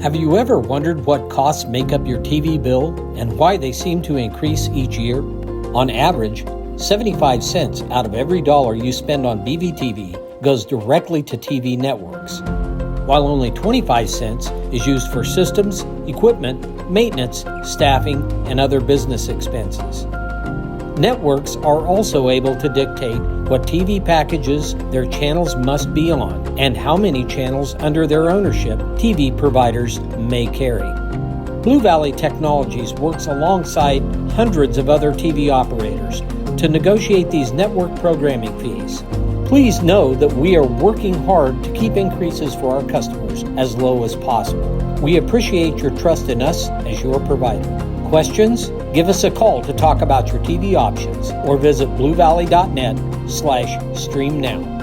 Have you ever wondered what costs make up your TV bill and why they seem to increase each year? On average, 75 cents out of every dollar you spend on BVTV goes directly to TV networks, while only 25 cents is used for systems, equipment, maintenance, staffing, and other business expenses. Networks are also able to dictate what TV packages their channels must be on and how many channels under their ownership TV providers may carry. Blue Valley Technologies works alongside hundreds of other TV operators to negotiate these network programming fees. Please know that we are working hard to keep increases for our customers as low as possible. We appreciate your trust in us as your provider. Questions? Give us a call to talk about your TV options or visit bluevalley.net/streamnow.